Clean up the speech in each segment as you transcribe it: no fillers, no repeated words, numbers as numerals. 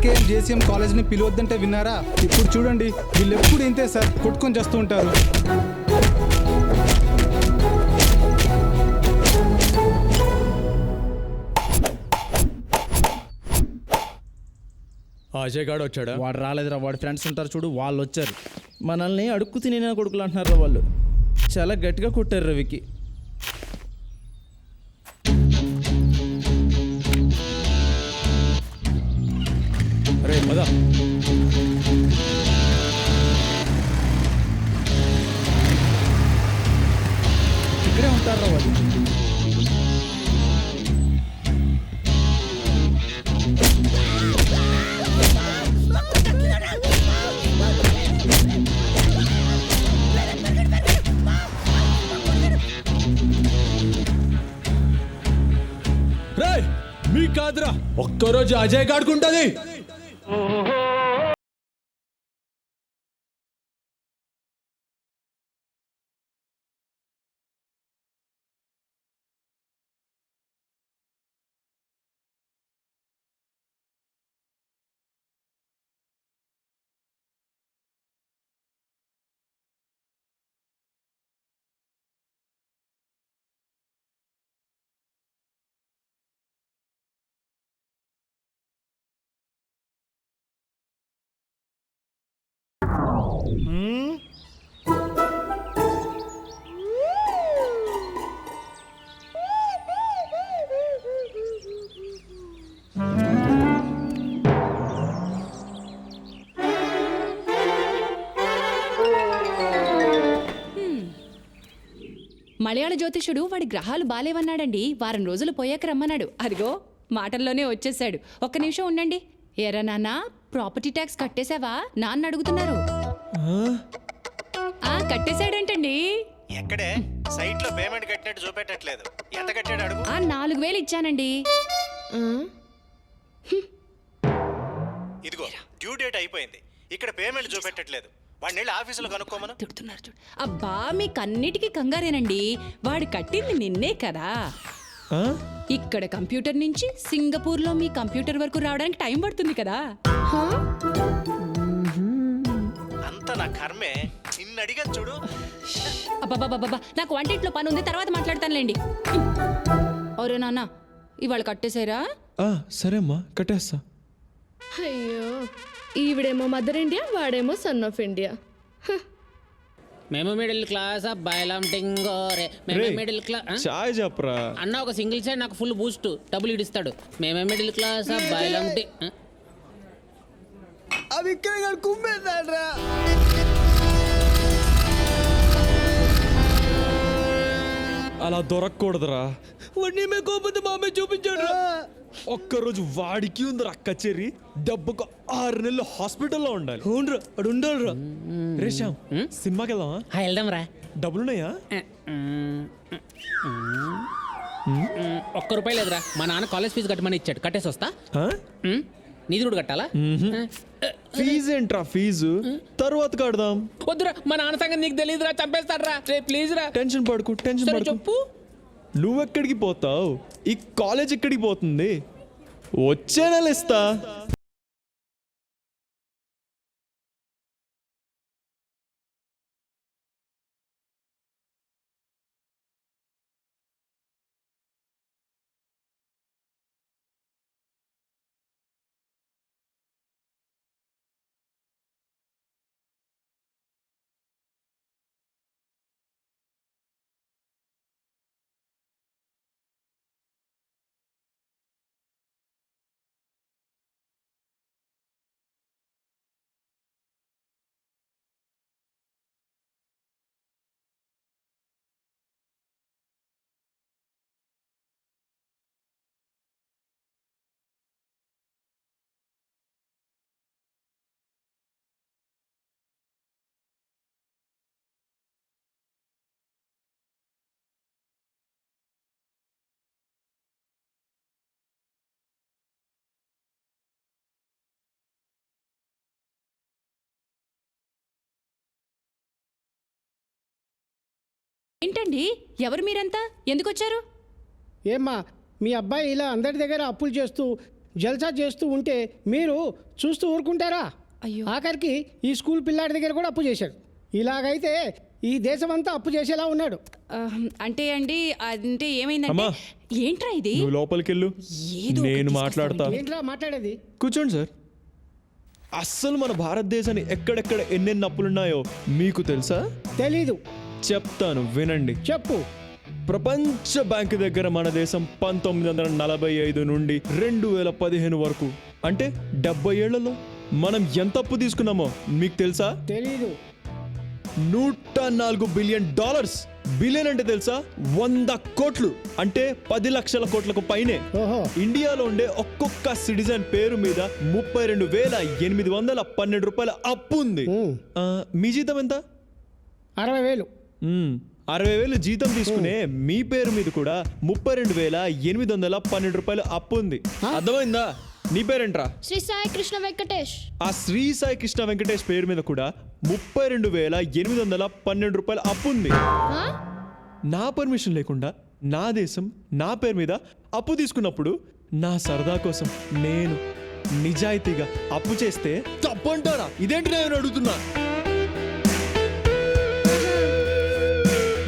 KKM JCM కాలేజ్ని పిలవద్దంటే విన్నారా? ఇప్పుడు చూడండి, వీళ్ళు ఎప్పుడు ఇంతే సార్, కొట్టుకొని చేస్తూ ఉంటారు. అజయ్ గాడు వచ్చాడా? వాడు రాలేదురా, వాడి ఫ్రెండ్స్ ఉంటారు చూడు, వాళ్ళు వచ్చారు. మనల్ని అడుక్కు తినే కొడుకులు అంటున్నారా వాళ్ళు. చాలా గట్టిగా కొట్టారు రవికి. అరే పదా, ఇక్కడే ఉంటారా వాళ్ళు. రేయ్ మీ కాదురా, ఒక్కరోజు అజయ్ గాడుకుంటది. మలయాళ జ్యోతిషుడు వాడి గ్రహాలు బాలేవన్నాడండి. వారం రోజులు పోయాక రమ్మన్నాడు. అదిగో మాటల్లోనే వచ్చేసాడు. ఒక్క నిమిషం ఉండండి. ఏరా నాన్న, ప్రాపర్టీ ట్యాక్స్ కట్టేశావా? నాన్న అడుగుతున్నారు. కట్టేశాడంటండి. ఎక్కడే? సైట్ లో పేమెంట్ కట్టినట్టు చూపెట్టట్లేదు. ఎంత కట్టాడు అడుగు. 4,000 ఇచ్చానండి. ఇదిగో డ్యూ డేట్ అయిపోయింది, ఇక్కడ పేమెంట్ చూపెట్టట్లేదు. వాడిని వెళ్ళి ఆఫీసులో కనుక్కోమను. తిడుతున్నారు చూడు. అబ్బా, మీకన్నిటికీ కంగారేనండి. వాడు కట్టింది నిన్నే కదా. ఇక్కడ కంప్యూటర్ నుంచి సింగపూర్ లో మీ కంప్యూటర్ వరకు రావడానికి టైం పడుతుంది కదా. అంత నా కర్మే. నిన్ను అడిగాను చూడు. అబ్బాబాబాబా, నాకు వంటింట్లో పని ఉంది, తర్వాత మాట్లాడతానులేండి. ఒరే నాన్న, ఇవాళ కట్టేశారా? సరే అమ్మా, కట్టేస్తా. అయ్యో, ఈవిడేమో మదర్ ఇండియా, వాడేమో సన్ ఆఫ్ ఇండియా. మేము మిడిల్ క్లాస్ అబ్బాయిలం టింగోరే. మేము మిడిల్ క్లాస్. చాయ్ చెప్పరా అన్న, ఒక సింగిల్ సైడ్ నాకు ఫుల్ బూస్ట్ డబ్బులు ఇడిస్తాడు. మేమే మిడిల్ క్లాస్ అబ్బాయిలం అవి ఇక్కడ కుమ్మేశాడ్రా. అలా దొరకకూడదురా. వాడిని మే కోపంతో మామే చూపించాడు. ఒక్కరోజు వాడికి ఉంది కచేరి, డబ్బుకు 6 నెలలు హాస్పిటల్లో ఉండాలి. అవునరా, అడు ఉండాలిరా. రే శ్యామ్, సినిమాకి వెళ్దామా? వెళ్దాం రా. డబ్బులున్నాయా? ₹1 లేదురా. మా నాన్న కాలేజ్ ఫీజు కట్టమని ఇచ్చాడు, కట్టేసి వస్తా. నీది కూడా కట్టాలా? ఫీజు ఏంట్రా? ఫీజు తర్వాత కడదాం. వద్దురా, మా నాన్న సంగతి నీకు తెలియదురా, చంపేస్తాడు రా. ప్లీజ్ రా. టెన్షన్ పడుకు, టెన్షన్ పడుకు. చెప్పు. నువ్వెక్కడికి పోతావు? ఈ కాలేజ్ ఎక్కడికి పోతుంది? వచ్చే నెల ఇస్తా. ఏంటండి, ఎవరు మీరంతా? ఎందుకు వచ్చారు? ఏమ్మా, మీ అబ్బాయి ఇలా అందరి దగ్గర అప్పులు చేస్తూ జల్సా చేస్తూ ఉంటే మీరు చూస్తూ ఊరుకుంటారా? అయ్యో. ఆఖరికి ఈ స్కూల్ పిల్లాడి దగ్గర కూడా అప్పు చేశాడు. ఇలాగైతే ఈ దేశమంతా అప్పు చేసేలా ఉన్నాడు. అంటే అండి అంటే ఏమైందంటే అమ్మా. ఏంట్రా ఇది నువ్వు లోపలికి వెళ్ళు, ఏదో ఒకటి నేను తీసుకొస్తావు మాట్లాడతా. ఏంట్రా మాట్లాడేది? కూర్చోండి సార్. అస్సలు మన భారతదేశాన్ని ఎక్కడెక్కడ ఎన్నెన్ని అప్పులున్నాయో మీకు తెలుసా? తెలీదు. చెప్తాను వినండి. చెప్పు. ప్రపంచ బ్యాంక్ దగ్గర మన దేశం 1945 నుండి 2015 వరకు అంటే 70 ఏళ్లలో మనం ఎంత అప్పు తీసుకున్నామో మీకు తెలుసా? తెలీదు. $104 బిలియన్. బిలియన్ అంటే తెలుసా? 100 కోట్లు అంటే 10 లక్షల కోట్లకు పైనే. ఓహో. ఇండియాలో ఉండే ఒక్కొక్క సిటిజన్ పేరు మీద 32,812 రూపాయల అప్పు ఉంది. మీ జీతం ఎంత? 60,000. 60,000 జీతం తీసుకునే మీ పేరు మీద కూడా 32,812 రూపాయలు అప్పు ఉంది. అర్థమైందా? నీ పేరేంట్రా? శ్రీ సాయి కృష్ణ వెంకటేష్. ఆ శ్రీ సాయి కృష్ణ వెంకటేష్ పేరు మీద కూడా 32,812 రూపాయలు అప్పు ఉంది. నా పర్మిషన్ లేకుండా నా దేశం నా పేరు మీద అప్పు తీసుకున్నప్పుడు నా సరదా కోసం నేను నిజాయితీగా అప్పు చేస్తే తప్పంటారా? ఇదేంటి నేను అడుగుతున్నా.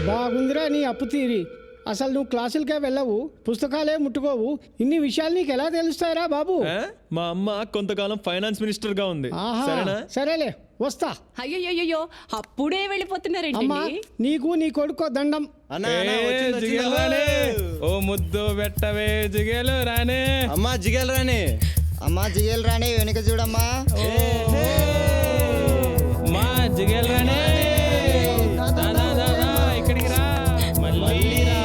బాగుందిరా నీ అప్పు తీరి. అసలు నువ్వు క్లాసులకే వెళ్ళవు, పుస్తకాలే ముట్టుకోవు. ఇన్ని విషయాలు నీకు ఎలా తెలుస్తాయిరా బాబు? మా అమ్మ కొంతకాలం ఫైనాన్స్ మినిస్టర్ గా ఉంది. ఆహా, సరేనా? సరేలే వస్తా. అయ్యో అప్పుడే వెళ్ళిపోతున్నారేంటి? అమ్మా నీకు నీ కొడుకో దండం. ఓ ముద్దు పెట్టవే జిగేలు రానే. అమ్మా జిగేలు రాని, అమ్మా జిగేలు రాని, వెనుక చూడమ్మా. మా జిగేలు రానే. ఇక్కడికి రా. మళ్ళీ రా.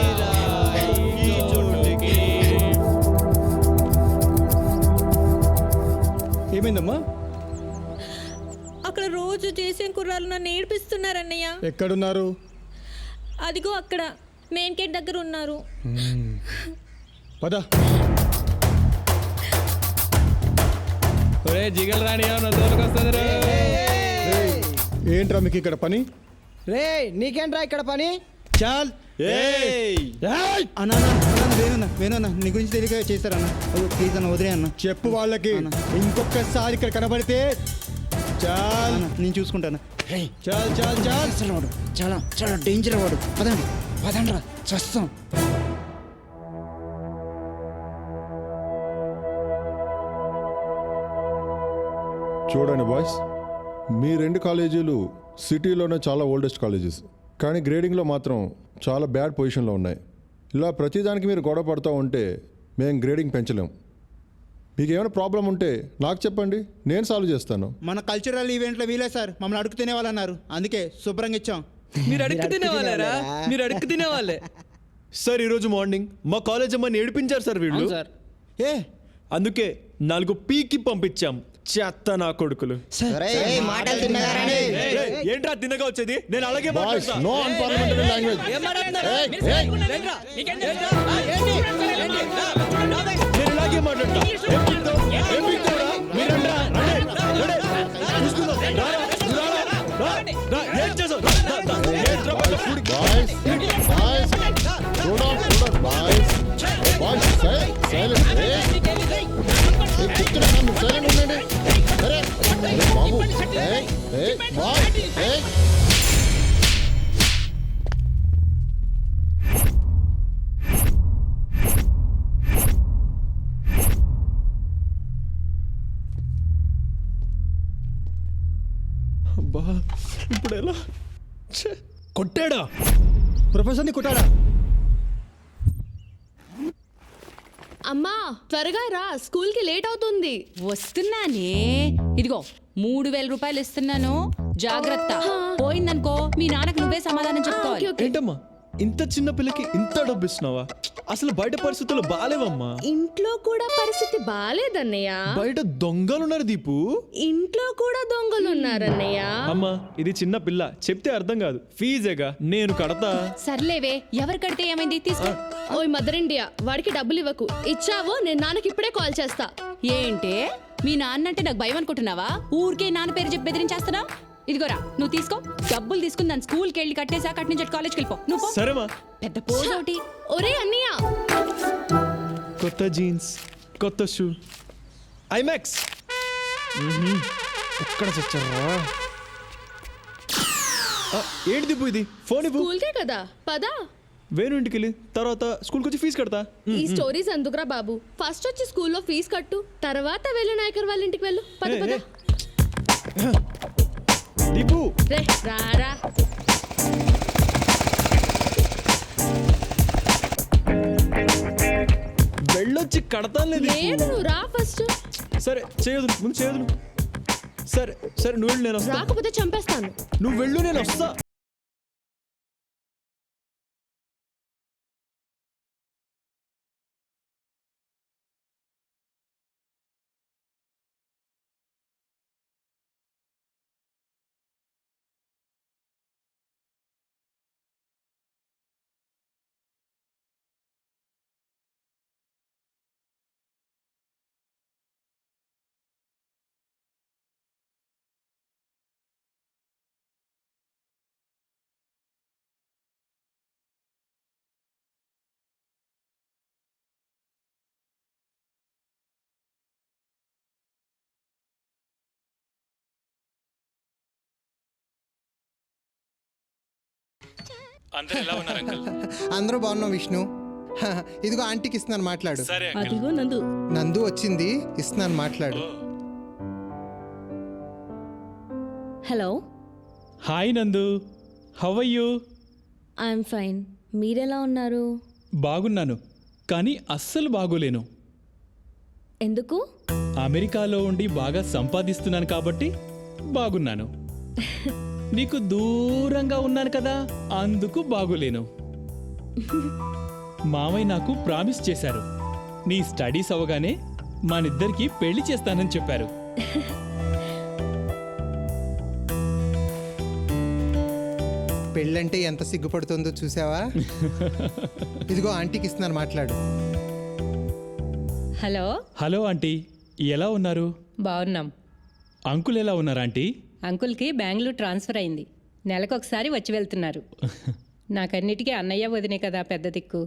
ఏమైందమ్మా? అక్కడ రోజు చేసే కుర్రాలు నన్ను ఏడిపిస్తున్నారన్నయ్య. ఎక్కడున్నారు? అదిగో అక్కడ మెయిన్ గేట్ దగ్గర ఉన్నారు. పద. ఒరే జిగేలు రాని వస్తుంది రే. ఏంట్రా మీకు ఇక్కడ పని? రే నీకేంట్రా ఇక్కడ పని? చాల్. అన్నా వేణున్నా నీ గురించి తెలియక చేస్తారన్న. ప్లీజ్ అన్న వదిలే అన్న. చెప్పు వాళ్ళకి ఇంకొకసారి ఇక్కడ కనబడితే చాల్. నేను చూసుకుంటాను. చాల్ చాల్ చాల్. అసలు వాడు చాలా చాలా డేంజర్ వాడు. పదండి పదండ్రా చస్తాం. చూడండి బాయ్స్, మీ 2 కాలేజీలు సిటీలోనే చాలా ఓల్డెస్ట్ కాలేజెస్, కానీ గ్రేడింగ్లో మాత్రం చాలా బ్యాడ్ పొజిషన్లో ఉన్నాయి. ఇలా ప్రతిదానికి మీరు గొడవ పడుతూ ఉంటే మేము గ్రేడింగ్ పెంచలేం. మీకు ఏమైనా ప్రాబ్లం ఉంటే నాకు చెప్పండి, నేను సాల్వ్ చేస్తాను. మన కల్చరల్ ఈవెంట్లో వీలే సార్ మమ్మల్ని అడుగు తినేవాళ్ళు అన్నారు, అందుకే శుభ్రంగా ఇచ్చాం. మీరు అడుక్కు తినేవాళ్ళేరా? మీరు అడుక్కు తినేవాళ్ళే. సార్ ఈరోజు మార్నింగ్ మా కాలేజ్ అమ్మని ఏడిపించారు సార్ వీళ్ళు. సార్ ఏ అందుకే 4 పీకి పంపించాం. చెత్త నా కొడుకులు. మాటలు తిన్నగారని. ఏంట్రా తిన్నగా వచ్చేది? నేను అలాగే బాయ్స్, మాట్లాడతా. No unparliamentary language. నేను ఇలాగే మాట్లాడతా. ఏం పీకుతావ్? ఏం పీకుతావురా? మీరండ్రా. రండి, రండి. చూసుకుందాం. రారా, రారా, రా, రా. ఏం చేసావు? రా, రా, రా. ఏంట్రా బాబు? బాయ్స్ బాయ్స్ చూడండి బాయ్స్ బాయ్స్ సైలెంట్. చెప్తున్నాను సైలెంట్ ఉండండి. అరే బాబు బాయ్స్. అబ్బా ఇప్పుడు ఎలా? కొట్టాడా? ప్రొఫెసర్ని కొట్టాడా? అమ్మా త్వరగా రా, స్కూల్ కి లేట్ అవుతుంది. వస్తున్నానే. ఇదిగో 3,000 రూపాయలు ఇస్తున్నాను, జాగ్రత్త. పోయిందనుకో మీ నాన్నకు నువ్వే సమాధానం చెప్పుకోవాలి. ఏంటమ్మా ఇంత చిన్న పిల్లకి ఇంత డబ్బు ఇస్తున్నావా? అసలు బయట పరిస్థితులు బాలేవమ్మా. ఇంట్లో కూడా పరిస్థితి బాలేదన్నయ్య. బయట దొంగలున్నారు దీపు. ఇంట్లో కూడా దొంగలున్నారన్నయ్య. అమ్మా ఇది చిన్న పిల్ల, చెప్తే అర్థం కాదు. ఫీజేగా నేను కడతా. సర్లేవే, ఎవరు కడితే ఏమైంది? తీసుకో. ఓయ్ మదర్ ఇండియా, వాడికి డబ్బులు ఇవ్వకు. ఇచ్చావో నేను నాన్నకి ఇప్పుడే కాల్ చేస్తా. ఏంటే మీ నాన్న అంటే నాకు భయం అనుకుంటున్నావా? ఊరికే నాన్న పేరు చెప్పి బెదిరించేస్తున్నావు. ఇదిగోరా నువ్వు తీసుకో. డబ్బులు తీసుకుని దాని స్కూల్కి వెళ్ళి కట్టేసా, కట్టి నుంచి కాలేజ్కి వెళ్ళిపో. నువ్వు పో. సరేమా. పెద్ద పోజు ఒకటి. ఒరే అన్నయ్య, కొత్త జీన్స్, కొత్త షూ, ఐమాక్స్. ఎక్కడ చచ్చారా? ఏంటి దిబ్బు ఇది? ఫోన్ ఇవ్వు. స్కూల్కే కదా పదా. వేణు ఇంటికి వెళ్ళి తర్వాత స్కూల్కి వచ్చి ఫీజు కడతా. ఈ స్టోరీస్ ఎందుకురా బాబు? ఫస్ట్ వచ్చి స్కూల్లో ఫీజు కట్టు, తర్వాత వెళ్ళి నాయకర్ వాళ్ళ ఇంటికి వెళ్ళు. పద పద. దిబ్బు రే రారా. వెళ్ళొచ్చి కడతాను. లేదు నువ్వు రా ఫస్ట్. సరే చేయదు, ముందు చేయదు. సరే సరే నువ్వు వెళ్ళు, నేను వస్తా. రాకపోతే చంపేస్తాను. నువ్వు వెళ్ళు, నేను వస్తా. అందరూ ఎలా ఉన్నారు అంకుల్? అందరూ బాగున్నాం విష్ణు. ఇదిగో ఆంటీకి ఇస్తున్నాను మాట్లాడు. సరే అదిగో నందు. నందు వచ్చింది, ఇస్తున్నాను మాట్లాడు. Hello, hi Nandu, how are you? I'm fine. మీరెలా ఉన్నారు? బాగున్నాను, కానీ అస్సలు బాగోలేను. ఎందుకు? అమెరికాలో ఉండి బాగా సంపాదిస్తున్నాను కాబట్టి బాగున్నాను. నీకు దూరంగా ఉన్నాను కదా, అందుకు బాగోలేను. మామయ్య నాకు ప్రామిస్ చేశారు, నీ స్టడీస్ అవగానే మనిద్దరికి పెళ్లి చేస్తానని చెప్పారు. పెళ్ళంటే ఎంత సిగ్గుపడుతుందో చూసావా? ఇదిగో ఆంటీకి ఇస్తున్నాను మాట్లాడు. హలో, హలో ఆంటీ, ఎలా ఉన్నారు? బాగున్నాం. అంకుల్ ఎలా ఉన్నారు ఆంటీ? అంకుల్కి బెంగళూరు ట్రాన్స్ఫర్ అయింది. నెలకొకసారి వచ్చి వెళ్తున్నారు. నాకన్నిటికీ అన్నయ్య వదినే కదా పెద్ద దిక్కు.